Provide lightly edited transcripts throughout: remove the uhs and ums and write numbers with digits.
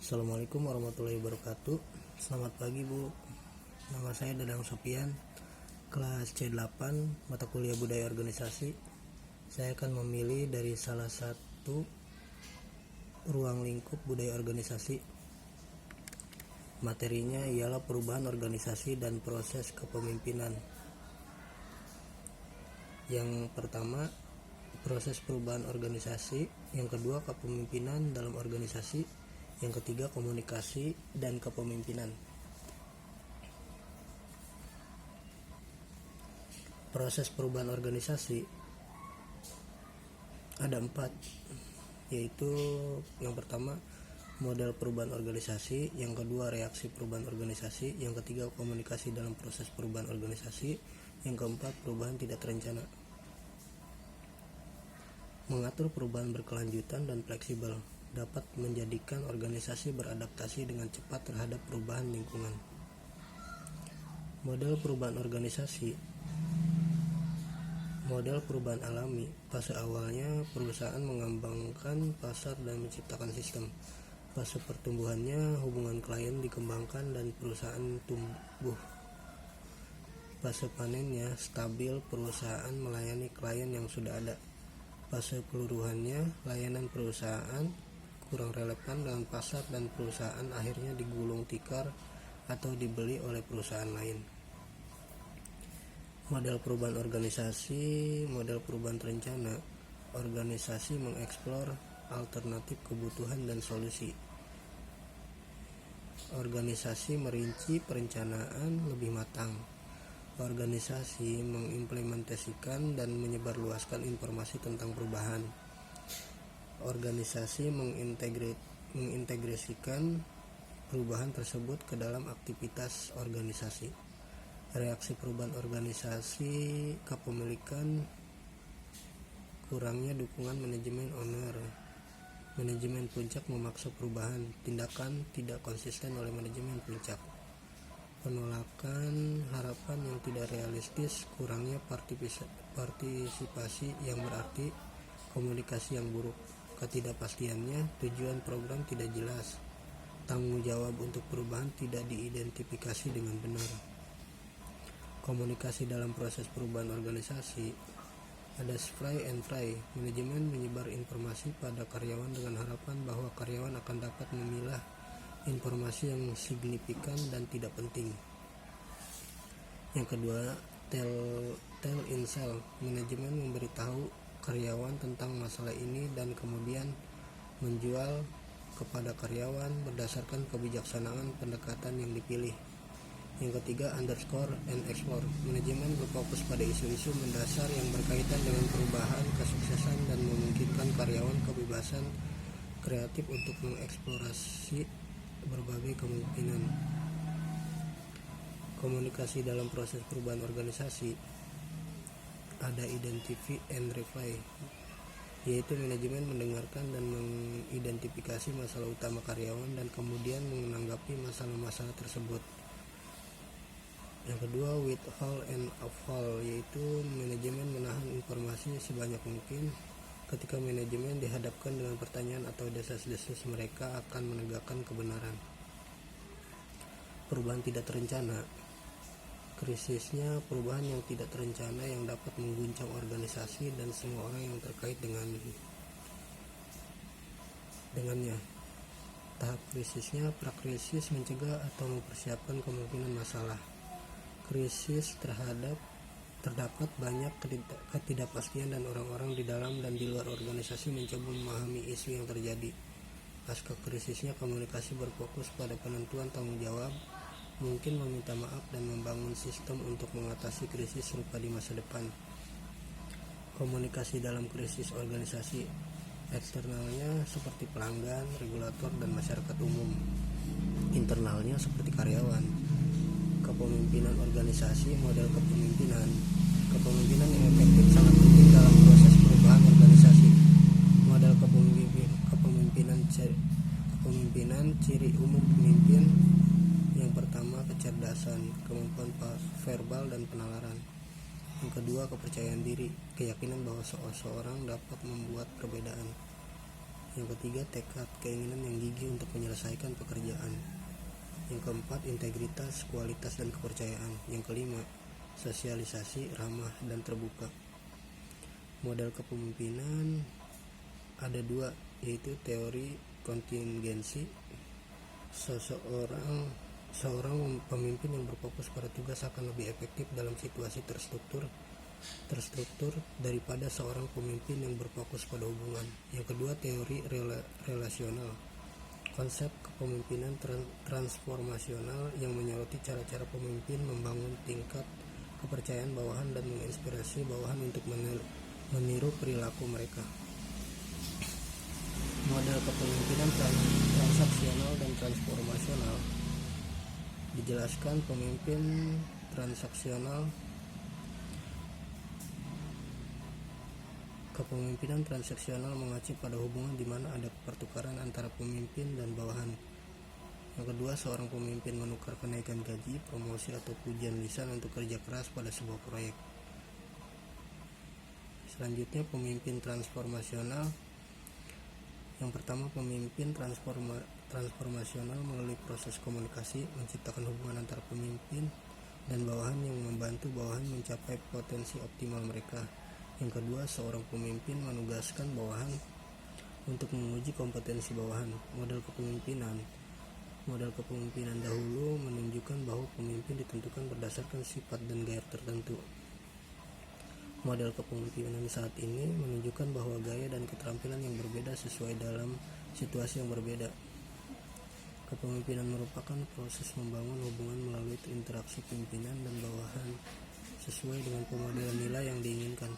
Assalamualaikum warahmatullahi wabarakatuh. Selamat pagi Bu. Nama saya Dadang Sopian, kelas C8, mata kuliah budaya organisasi. Saya akan memilih dari salah satu ruang lingkup budaya organisasi. Materinya ialah perubahan organisasi dan proses kepemimpinan. Yang pertama, proses perubahan organisasi. Yang kedua, kepemimpinan dalam organisasi. Yang ketiga, komunikasi dan kepemimpinan. Proses perubahan organisasi ada 4, yaitu yang pertama model perubahan organisasi, yang kedua reaksi perubahan organisasi, yang ketiga komunikasi dalam proses perubahan organisasi, yang keempat perubahan tidak terencana. Mengatur perubahan berkelanjutan dan fleksibel dapat menjadikan organisasi beradaptasi dengan cepat terhadap perubahan lingkungan. Model perubahan organisasi. Model perubahan alami. Fase awalnya perusahaan mengembangkan pasar dan menciptakan sistem. Fase pertumbuhannya hubungan klien dikembangkan dan perusahaan tumbuh. Fase panennya stabil, perusahaan melayani klien yang sudah ada. Fase peluruhannya layanan perusahaan kurang relevan dalam pasar dan perusahaan akhirnya digulung tikar atau dibeli oleh perusahaan lain. Model perubahan organisasi. Model perubahan terencana. Organisasi mengeksplor alternatif kebutuhan dan solusi. Organisasi merinci perencanaan lebih matang. Organisasi mengimplementasikan dan menyebarluaskan informasi tentang perubahan. Organisasi mengintegrasikan perubahan tersebut ke dalam aktivitas organisasi. Reaksi perubahan organisasi. Kepemilikan, kurangnya dukungan manajemen owner. Manajemen puncak memaksa perubahan, tindakan tidak konsisten oleh manajemen puncak. Penolakan harapan yang tidak realistis, kurangnya partisipasi yang berarti, komunikasi yang buruk. Ketidakpastiannya, tujuan program tidak jelas, tanggung jawab untuk perubahan tidak diidentifikasi dengan benar. Komunikasi dalam proses perubahan organisasi. Ada spray and pray. Manajemen menyebar informasi pada karyawan dengan harapan bahwa karyawan akan dapat memilah informasi yang signifikan dan tidak penting. Yang kedua, tell in sell. Manajemen memberitahu karyawan tentang masalah ini dan kemudian menjual kepada karyawan berdasarkan kebijaksanaan pendekatan yang dipilih. Yang ketiga, underscore and explore. Manajemen berfokus pada isu-isu mendasar yang berkaitan dengan perubahan, kesuksesan, dan memungkinkan karyawan kebebasan kreatif untuk mengeksplorasi berbagai kemungkinan. Komunikasi dalam proses perubahan organisasi. Ada identify and reply, yaitu manajemen mendengarkan dan mengidentifikasi masalah utama karyawan dan kemudian menanggapi masalah-masalah tersebut. Yang kedua, withhold and uphold, yaitu manajemen menahan informasi sebanyak mungkin. Ketika manajemen dihadapkan dengan pertanyaan atau desas-desus, mereka akan menegakkan kebenaran. Perubahan tidak terencana. Krisisnya perubahan yang tidak terencana yang dapat mengguncang organisasi dan semua orang yang terkait dengannya. Tahap krisisnya, prakrisis, mencegah atau mempersiapkan kemungkinan masalah. Krisis terdapat banyak ketidakpastian dan orang-orang di dalam dan di luar organisasi mencoba memahami isu yang terjadi. Pasca krisisnya, komunikasi berfokus pada penentuan tanggung jawab, mungkin meminta maaf dan membangun sistem untuk mengatasi krisis serupa di masa depan. Komunikasi dalam krisis organisasi. Eksternalnya seperti pelanggan, regulator, dan masyarakat umum. Internalnya seperti karyawan. Kepemimpinan organisasi. Model kepemimpinan. Kepemimpinan yang efektif sangat penting dalam proses perubahan organisasi. Model kepemimpinan, ciri umum pemimpin. Yang pertama, kecerdasan, kemampuan verbal dan penalaran. Yang kedua, kepercayaan diri, keyakinan bahwa seseorang dapat membuat perbedaan. Yang ketiga, tekad, keinginan yang gigih untuk menyelesaikan pekerjaan. Yang keempat, integritas, kualitas, dan kepercayaan. Yang kelima, sosialisasi, ramah, dan terbuka. Model kepemimpinan ada dua, yaitu teori kontingensi. Seorang pemimpin yang berfokus pada tugas akan lebih efektif dalam situasi terstruktur daripada seorang pemimpin yang berfokus pada hubungan. Yang kedua, teori relasional. Konsep kepemimpinan transformasional yang menyoroti cara-cara pemimpin membangun tingkat kepercayaan bawahan dan menginspirasi bawahan untuk meniru perilaku mereka. Model kepemimpinan transaksional dan transformasional dijelaskan. Pemimpin Kepemimpinan transaksional mengacu pada hubungan di mana ada pertukaran antara pemimpin dan bawahan. Yang kedua, seorang pemimpin menukar kenaikan gaji, promosi, atau pujian lisan untuk kerja keras pada sebuah proyek. Selanjutnya, pemimpin transformasional. Yang pertama, pemimpin transformasional melalui proses komunikasi menciptakan hubungan antara pemimpin dan bawahan yang membantu bawahan mencapai potensi optimal mereka. Yang kedua, seorang pemimpin menugaskan bawahan untuk menguji kompetensi bawahan. Model kepemimpinan dahulu menunjukkan bahwa pemimpin ditentukan berdasarkan sifat dan gaya tertentu. Model kepemimpinan saat ini menunjukkan bahwa gaya dan keterampilan yang berbeda sesuai dalam situasi yang berbeda. Kepemimpinan merupakan proses membangun hubungan melalui interaksi pimpinan dan bawahan sesuai dengan pemodelan nilai yang diinginkan.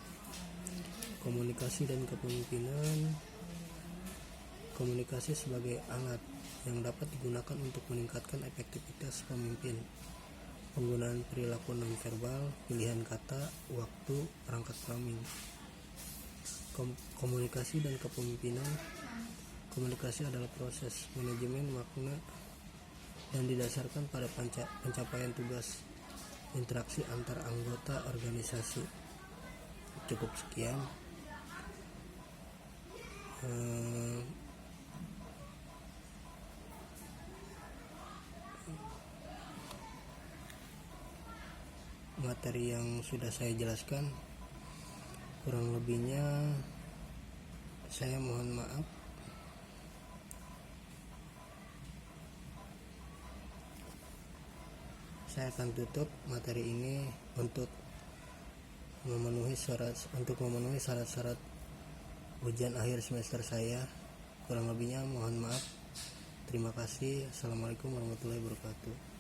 Komunikasi dan kepemimpinan. Komunikasi sebagai alat yang dapat digunakan untuk meningkatkan efektivitas pemimpin. Penggunaan perilaku nonverbal, pilihan kata, waktu, perangkat framing. Komunikasi dan kepemimpinan. Komunikasi adalah proses manajemen makna dan didasarkan pada pencapaian tugas, interaksi antar anggota organisasi. Cukup sekian. Materi yang sudah saya jelaskan, kurang lebihnya saya mohon maaf. Saya akan tutup materi ini untuk memenuhi syarat-syarat ujian akhir semester saya. Kurang lebihnya mohon maaf. Terima kasih. Assalamualaikum warahmatullahi wabarakatuh.